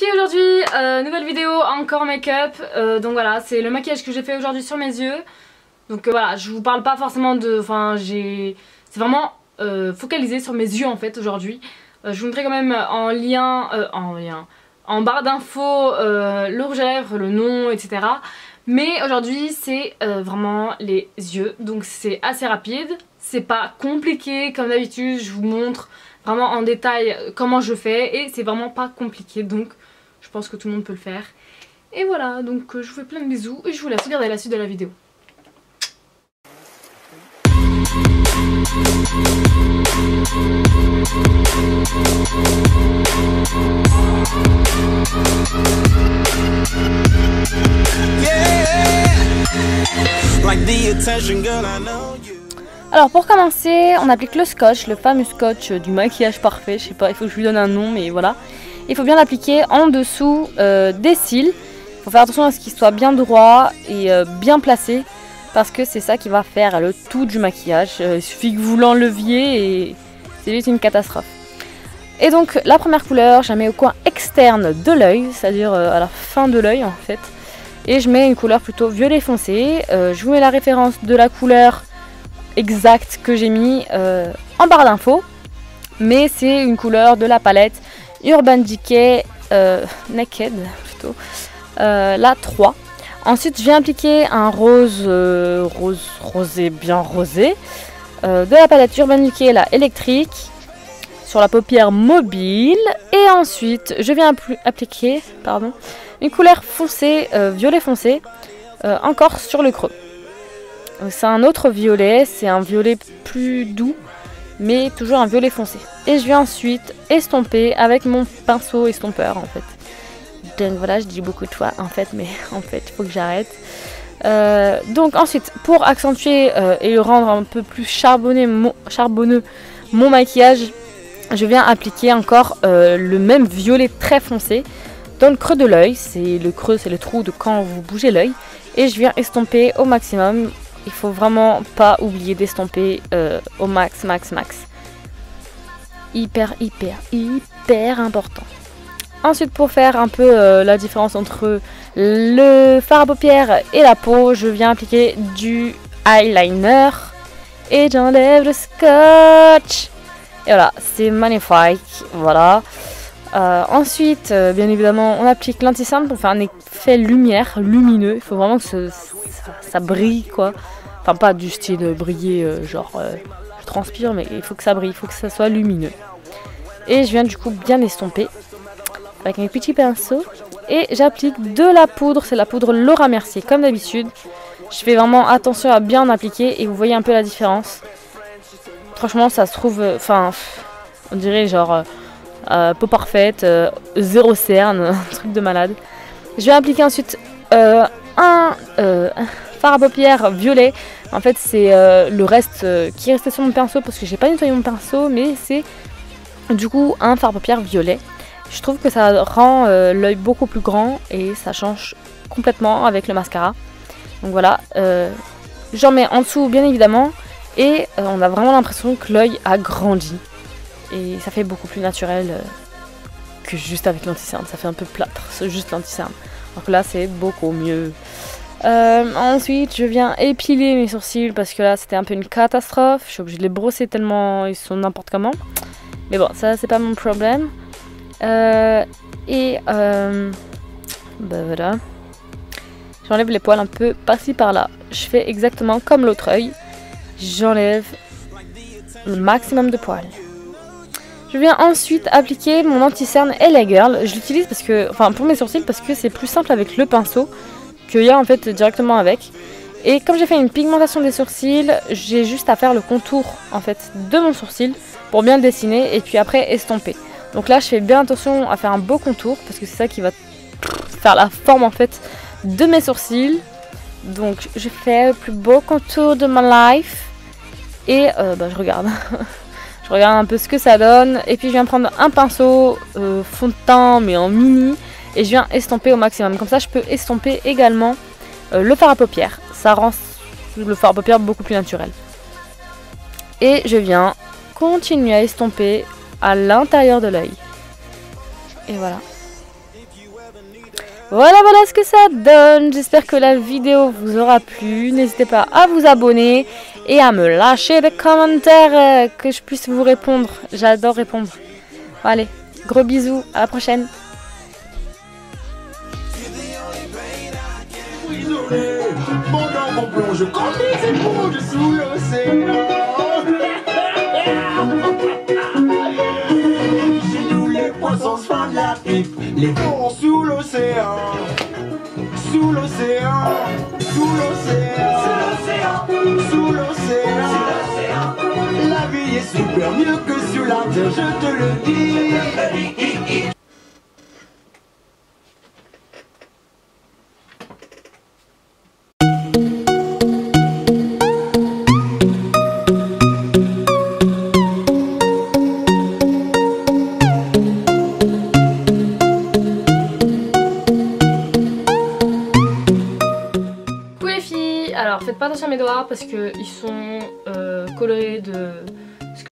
filles, aujourd'hui, nouvelle vidéo, encore make-up. Donc voilà, c'est le maquillage que j'ai fait aujourd'hui sur mes yeux. Donc voilà, je vous parle pas forcément de... Enfin, c'est vraiment focalisé sur mes yeux en fait aujourd'hui. Je vous mettrai quand même en barre d'infos le rouge à lèvres, le nom, etc. Mais aujourd'hui c'est vraiment les yeux, donc c'est assez rapide. C'est pas compliqué comme d'habitude, je vous montre vraiment en détail comment je fais et c'est vraiment pas compliqué, donc je pense que tout le monde peut le faire. Et voilà, donc je vous fais plein de bisous et je vous laisse regarder la suite de la vidéo. Alors pour commencer, on applique le scotch, le fameux scotch du maquillage parfait. Je sais pas, il faut que je lui donne un nom, mais voilà. Il faut bien l'appliquer en dessous des cils. Il faut faire attention à ce qu'il soit bien droit et bien placé, parce que c'est ça qui va faire le tout du maquillage. Il suffit que vous l'enleviez et c'est juste une catastrophe. Et donc la première couleur, je la mets au coin externe de l'œil, c'est-à-dire à la fin de l'œil en fait. Et je mets une couleur plutôt violet foncé. Je vous mets la référence de la couleur exacte que j'ai mis en barre d'infos. Mais c'est une couleur de la palette Urban Decay Naked plutôt, la 3. Ensuite je viens appliquer un rosé bien rosé de la palette Urban Decay, la électrique, sur la paupière mobile. Et ensuite je viens appliquer une couleur foncée, violet foncé, encore sur le creux. C'est un autre violet, c'est un violet plus doux, mais toujours un violet foncé. Et je viens ensuite estomper avec mon pinceau estompeur en fait. Donc voilà, je dis beaucoup de fois en fait, mais en fait il faut que j'arrête. Donc ensuite, pour accentuer et rendre un peu plus charbonneux mon maquillage, je viens appliquer encore le même violet très foncé dans le creux de l'œil. C'est le creux, c'est le trou de quand vous bougez l'œil. Et je viens estomper au maximum. Il faut vraiment pas oublier d'estomper au max. Hyper important. Ensuite, pour faire un peu la différence entre le fard à paupières et la peau, je viens appliquer du eyeliner et j'enlève le scotch. Et voilà, c'est magnifique. Voilà. Ensuite, bien évidemment, on applique l'anti-cerne pour faire un effet lumière, lumineux. Il faut vraiment que ça brille, quoi. Enfin, pas du style briller, genre je transpire, mais il faut que ça brille, il faut que ça soit lumineux. Et je viens du coup bien estomper avec un petit pinceau. Et j'applique de la poudre, c'est la poudre Laura Mercier, comme d'habitude. Je fais vraiment attention à bien en appliquer et vous voyez un peu la différence. Franchement, ça se trouve, on dirait genre peau parfaite, zéro cerne, un truc de malade. Je vais appliquer ensuite un fard à paupières violet. En fait, c'est le reste qui est resté sur mon pinceau parce que j'ai pas nettoyé mon pinceau, mais c'est du coup un fard à paupières violet. Je trouve que ça rend l'œil beaucoup plus grand et ça change complètement avec le mascara. Donc voilà, j'en mets en dessous bien évidemment et on a vraiment l'impression que l'œil a grandi. Et ça fait beaucoup plus naturel que juste avec l'anti-cerne. Ça fait un peu plâtre, c'est juste l'anti-cerne. Donc là, c'est beaucoup mieux. Ensuite, je viens épiler mes sourcils parce que là, c'était un peu une catastrophe. Je suis obligée de les brosser tellement ils sont n'importe comment. Mais bon, ça, c'est pas mon problème. Bah voilà. J'enlève les poils un peu par-ci par-là. Je fais exactement comme l'autre œil. J'enlève le maximum de poils. Je viens ensuite appliquer mon anti-cerne LA Girl. Je l'utilise parce que, pour mes sourcils parce que c'est plus simple avec le pinceau qu'il y a en fait directement avec. Et comme j'ai fait une pigmentation des sourcils, j'ai juste à faire le contour en fait de mon sourcil pour bien le dessiner et puis après estomper. Donc là, je fais bien attention à faire un beau contour parce que c'est ça qui va faire la forme en fait de mes sourcils. Donc je fais le plus beau contour de ma life et je regarde. Je regarde un peu ce que ça donne et puis je viens prendre un pinceau fond de teint mais en mini et je viens estomper au maximum. Comme ça je peux estomper également le fard à paupières. Ça rend le fard à paupières beaucoup plus naturel. Et je viens continuer à estomper à l'intérieur de l'œil. Et voilà. Voilà, voilà ce que ça donne. J'espère que la vidéo vous aura plu. N'hésitez pas à vous abonner et à me lâcher des commentaires que je puisse vous répondre. J'adore répondre. Allez, gros bisous, à la prochaine. Pendant qu'on plonge comme des éponges sous l'océan. Chez nous les poissons se font de la pipe. Les ponts sous l'océan. Sous l'océan. Sous l'océan. Sous l'océan. La vie est super mieux que sur la terre, je te le dis. Alors faites pas attention à mes doigts parce qu'ils sont colorés de